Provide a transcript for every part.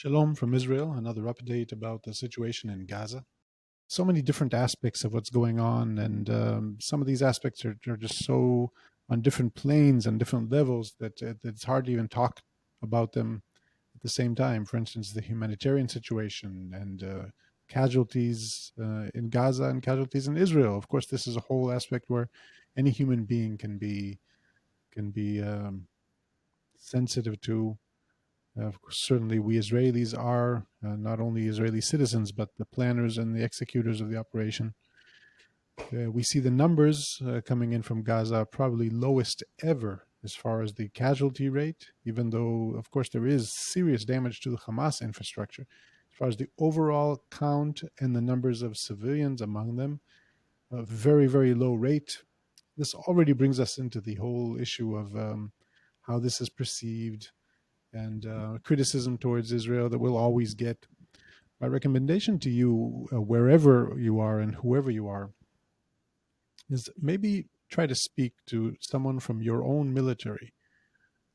Shalom from Israel, another update about the situation in Gaza. So many different aspects of what's going on, and some of these aspects are just so on different planes and different levels that it's hard to even talk about them at the same time. For instance, the humanitarian situation and casualties in Gaza and casualties in Israel. Of course, this is a whole aspect where any human being can be sensitive to. Certainly, we Israelis are not only Israeli citizens, but the planners and the executors of the operation. We see the numbers coming in from Gaza probably lowest ever as far as the casualty rate, even though, of course, there is serious damage to the Hamas infrastructure. As far as the overall count and the numbers of civilians among them, a very, very low rate. This already brings us into the whole issue of how this is perceived and criticism towards Israel that we'll always get. My recommendation to you, wherever you are and whoever you are, is maybe try to speak to someone from your own military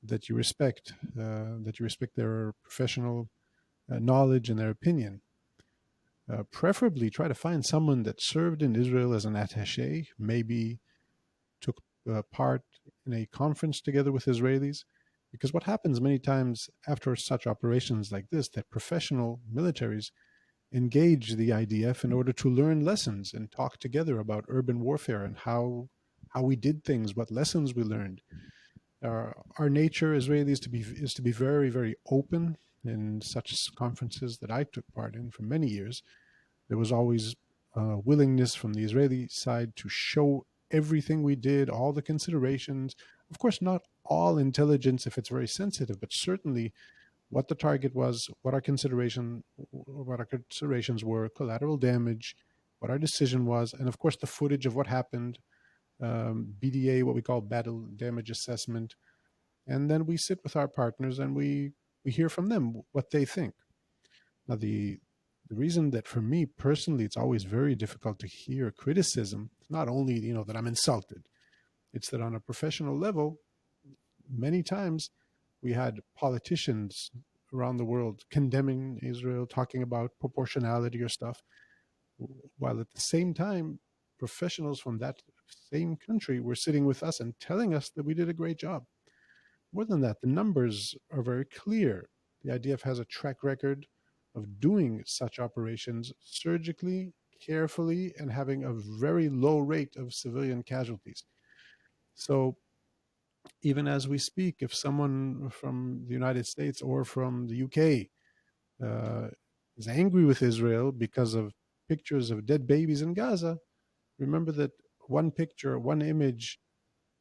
that you respect their professional knowledge and their opinion. Preferably try to find someone that served in Israel as an attaché, maybe took part in a conference together with Israelis. Because what happens many times after such operations like this, that professional militaries engage the IDF in order to learn lessons and talk together about urban warfare and how we did things, what lessons we learned. Our nature, Israelis, is to be very, very open. In such conferences that I took part in for many years, there was always willingness from the Israeli side to show everything we did, all the considerations. Of course, not all intelligence if it's very sensitive, but certainly what the target was, what our considerations were, collateral damage, what our decision was, and of course the footage of what happened, BDA, what we call battle damage assessment. And then we sit with our partners and we hear from them what they think. Now, the reason that for me personally, it's always very difficult to hear criticism, it's not only, that I'm insulted, it's that on a professional level, many times we had politicians around the world condemning Israel, talking about proportionality or stuff, while at the same time, professionals from that same country were sitting with us and telling us that we did a great job. More than that, the numbers are very clear. The IDF has a track record of doing such operations surgically, carefully, and having a very low rate of civilian casualties. So even as we speak, if someone from the United States or from the UK is angry with Israel because of pictures of dead babies in Gaza, remember that one picture, one image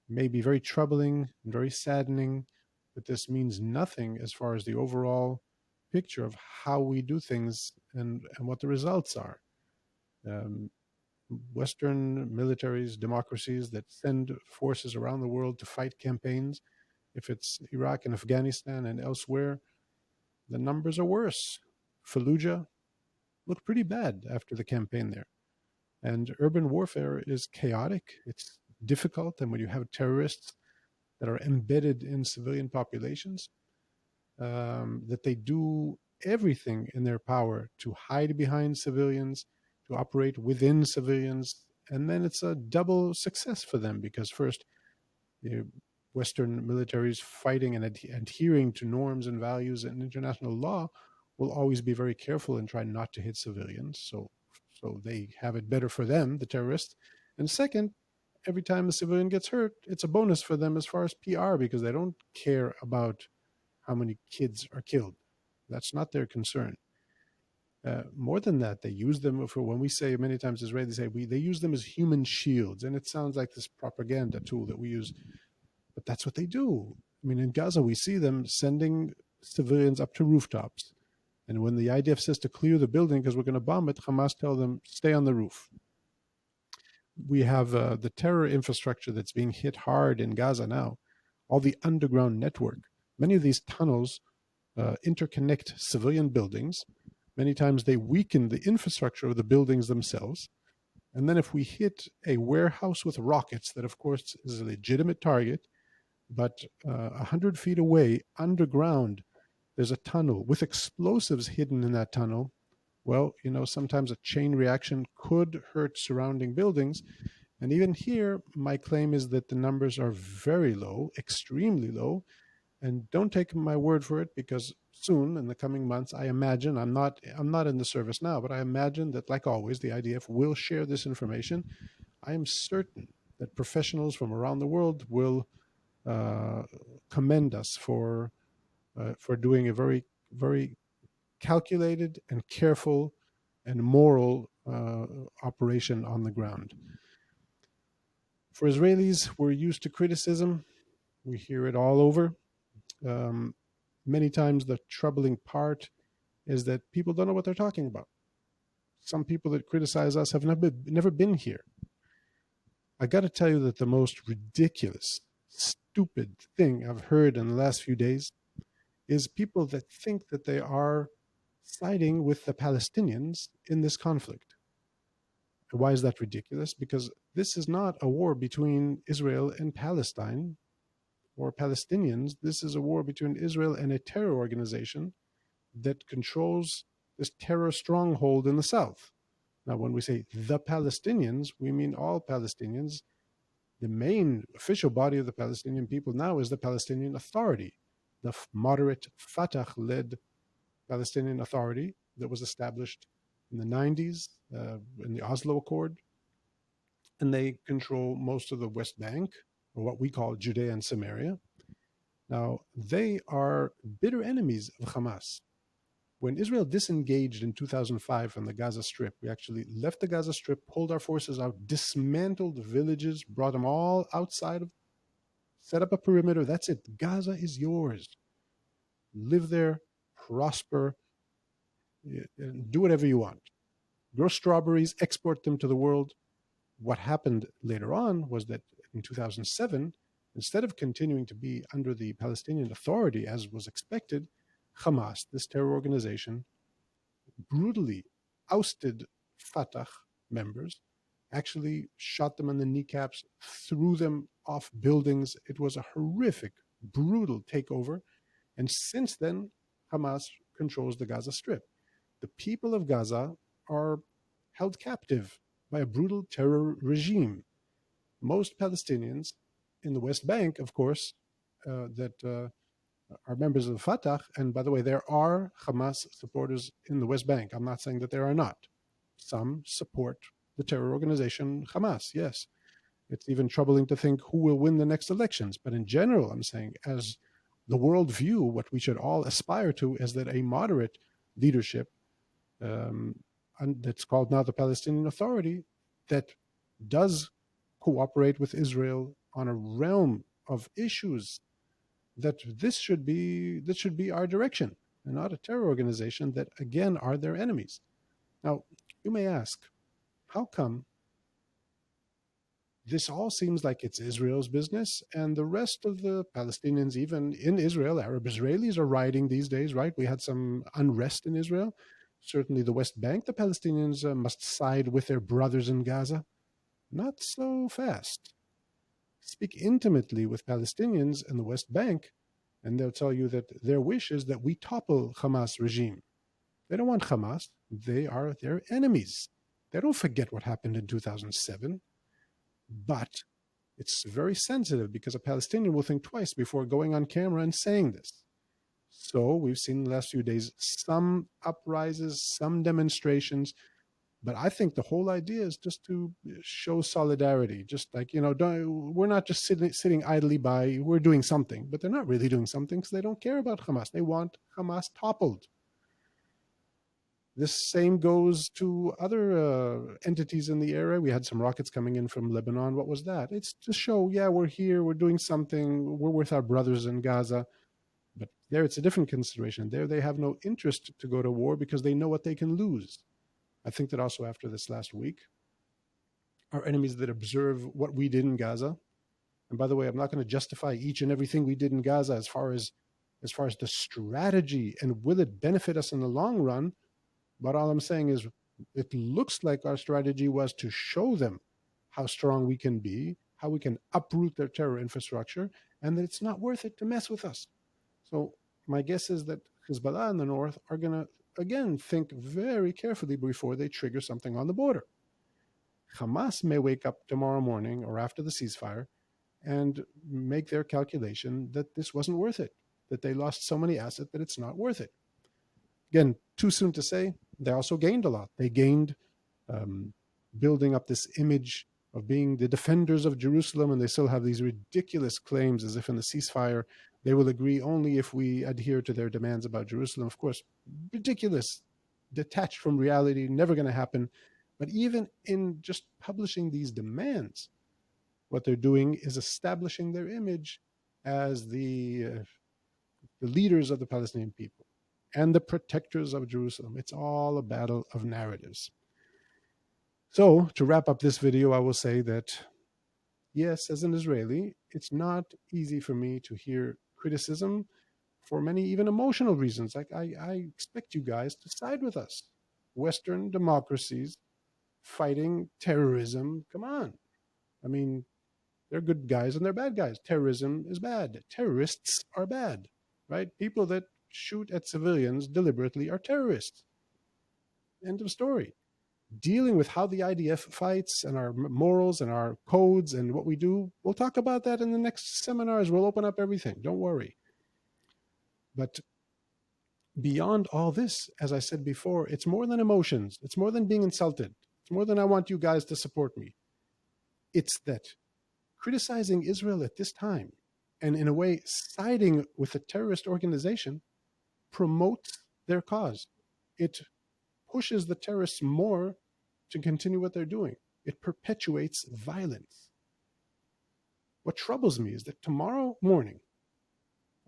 may be very troubling and very saddening, but this means nothing as far as the overall picture of how we do things and what the results are. Western militaries, democracies that send forces around the world to fight campaigns, if it's Iraq and Afghanistan and elsewhere, the numbers are worse. Fallujah looked pretty bad after the campaign there. And urban warfare is chaotic, it's difficult, and when you have terrorists that are embedded in civilian populations, that they do everything in their power to hide behind civilians, to operate within civilians, and then it's a double success for them because first, Western militaries fighting and adhering to norms and values and international law will always be very careful and try not to hit civilians. So they have it better for them, the terrorists. And second, every time a civilian gets hurt, it's a bonus for them as far as PR because they don't care about how many kids are killed. That's not their concern. More than that, they use them for, when we say many times Israelis say, they use them as human shields. And it sounds like this propaganda tool that we use, but that's what they do. I mean, in Gaza, we see them sending civilians up to rooftops. And when the IDF says to clear the building because we're going to bomb it, Hamas tell them, stay on the roof. We have the terror infrastructure that's being hit hard in Gaza now, all the underground network. Many of these tunnels interconnect civilian buildings. Many times they weaken the infrastructure of the buildings themselves. And then if we hit a warehouse with rockets, that of course is a legitimate target, but 100 feet away, underground, There's a tunnel with explosives hidden in that tunnel. Well, sometimes a chain reaction could hurt surrounding buildings. And even here, my claim is that the numbers are very low, extremely low. And don't take my word for it, because soon, in the coming months, I imagine, I'm not in the service now, but I imagine that, like always, the IDF will share this information. I am certain that professionals from around the world will uh, commend us for doing a very, very calculated and careful and moral operation on the ground. For Israelis, we're used to criticism. We hear it all over. Many times the troubling part is that people don't know what they're talking about. Some people that criticize us have never been here. I got to tell you that the most ridiculous, stupid thing I've heard in the last few days is people that think that they are siding with the Palestinians in this conflict. Why is that ridiculous? Because this is not a war between Israel and Palestine or Palestinians. This is a war between Israel and a terror organization that controls this terror stronghold in the south. Now, when we say the Palestinians, we mean all Palestinians. The main official body of the Palestinian people now is the Palestinian Authority, the moderate Fatah-led Palestinian Authority that was established in the 90s in the Oslo Accord. And they control most of the West Bank, or what we call Judea and Samaria. Now, they are bitter enemies of Hamas. When Israel disengaged in 2005 from the Gaza Strip, we actually left the Gaza Strip, pulled our forces out, dismantled villages, brought them all outside of, set up a perimeter. That's it. Gaza is yours. Live there, prosper, do whatever you want. Grow strawberries, export them to the world. What happened later on was that in 2007, instead of continuing to be under the Palestinian Authority as was expected, Hamas, this terror organization, brutally ousted Fatah members, actually shot them in the kneecaps, threw them off buildings. It was a horrific, brutal takeover. And since then, Hamas controls the Gaza Strip. The people of Gaza are held captive by a brutal terror regime. Most Palestinians in the West Bank, of course, that are members of the Fatah, and by the way, there are Hamas supporters in the West Bank. I'm not saying that there are not. Some support the terror organization Hamas, yes. It's even troubling to think who will win the next elections. But in general, I'm saying, as the world view, what we should all aspire to is that a moderate leadership, and that's called now the Palestinian Authority, that does cooperate with Israel on a realm of issues, that this should be our direction, and not a terror organization that again are their enemies. Now, you may ask, how come this all seems like it's Israel's business, and the rest of the Palestinians, even in Israel, Arab Israelis are rioting these days, right? We had some unrest in Israel. Certainly the West Bank, the Palestinians must side with their brothers in Gaza. Not so fast. Speak intimately with Palestinians in the West Bank, and they'll tell you that their wish is that we topple Hamas regime. They don't want Hamas. They are their enemies. They don't forget what happened in 2007. But it's very sensitive, because a Palestinian will think twice before going on camera and saying this. So we've seen in the last few days some uprises, some demonstrations. But I think the whole idea is just to show solidarity. Just like, we're not just sitting idly by, we're doing something. But they're not really doing something, because they don't care about Hamas. They want Hamas toppled. This same goes to other entities in the area. We had some rockets coming in from Lebanon. What was that? It's to show, yeah, we're here, we're doing something, we're with our brothers in Gaza. But there it's a different consideration. There they have no interest to go to war, because they know what they can lose. I think that also after this last week, our enemies that observe what we did in Gaza, and by the way, I'm not going to justify each and everything we did in Gaza as far as the strategy and will it benefit us in the long run. But all I'm saying is, it looks like our strategy was to show them how strong we can be, how we can uproot their terror infrastructure, and that it's not worth it to mess with us. So my guess is that Hezbollah in the north are going to, again, think very carefully before they trigger something on the border. Hamas may wake up tomorrow morning or after the ceasefire and make their calculation that this wasn't worth it, that they lost so many assets that it's not worth it. Again, too soon to say. They also gained a lot. They gained building up this image of being the defenders of Jerusalem, and they still have these ridiculous claims as if in the ceasefire they will agree only if we adhere to their demands about Jerusalem. Of course, ridiculous, detached from reality, never going to happen. But even in just publishing these demands, what they're doing is establishing their image as the leaders of the Palestinian people and the protectors of Jerusalem. It's all a battle of narratives. So, to wrap up this video, I will say that, yes, as an Israeli, it's not easy for me to hear criticism for many even emotional reasons. Like, I expect you guys to side with us. Western democracies fighting terrorism, come on. I mean, they're good guys and they're bad guys. Terrorism is bad. Terrorists are bad, right? People that shoot at civilians deliberately are terrorists. End of story. Dealing with how the IDF fights and our morals and our codes and what we do, we'll talk about that in the next seminars. We'll open up everything. Don't worry. But beyond all this, as I said before, it's more than emotions. It's more than being insulted. It's more than I want you guys to support me. It's that criticizing Israel at this time and in a way siding with a terrorist organization promotes their cause. It pushes the terrorists more to continue what they're doing. It perpetuates violence. What troubles me is that tomorrow morning,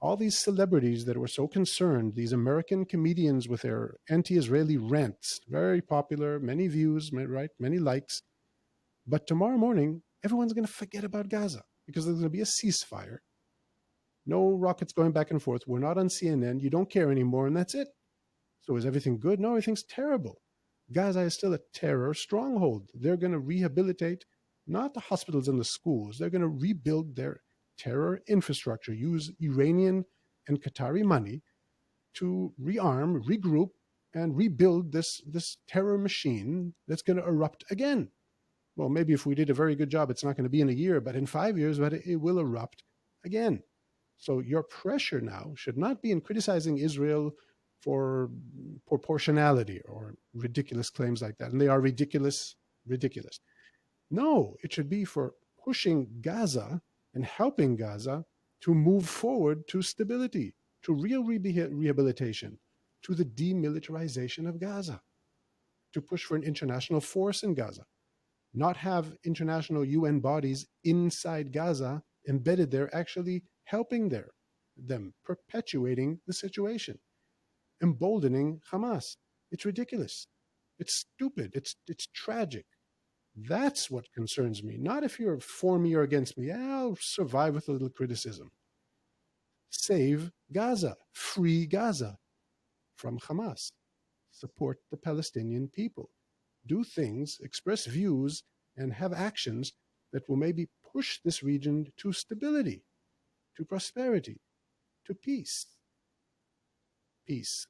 all these celebrities that were so concerned, these American comedians with their anti-Israeli rants, very popular, many views, right, many likes, but tomorrow morning, everyone's going to forget about Gaza because there's going to be a ceasefire. No rockets going back and forth. We're not on CNN. You don't care anymore, and that's it. So is everything good? No, everything's terrible. Gaza is still a terror stronghold. They're going to rehabilitate not the hospitals and the schools. They're going to rebuild their terror infrastructure, use Iranian and Qatari money to rearm, regroup, and rebuild this terror machine that's going to erupt again. Well, maybe if we did a very good job, it's not going to be in a year, but in 5 years, but it will erupt again. So your pressure now should not be in criticizing Israel for proportionality or ridiculous claims like that. And they are ridiculous. No, it should be for pushing Gaza and helping Gaza to move forward to stability, to real rehabilitation, to the demilitarization of Gaza, to push for an international force in Gaza, not have international UN bodies inside Gaza embedded there actually helping them, perpetuating the situation, emboldening Hamas. It's ridiculous. It's stupid. It's tragic. That's what concerns me. Not if you're for me or against me. I'll survive with a little criticism. Save Gaza. Free Gaza from Hamas. Support the Palestinian people. Do things, express views, and have actions that will maybe push this region to stability, to prosperity, to peace. Peace.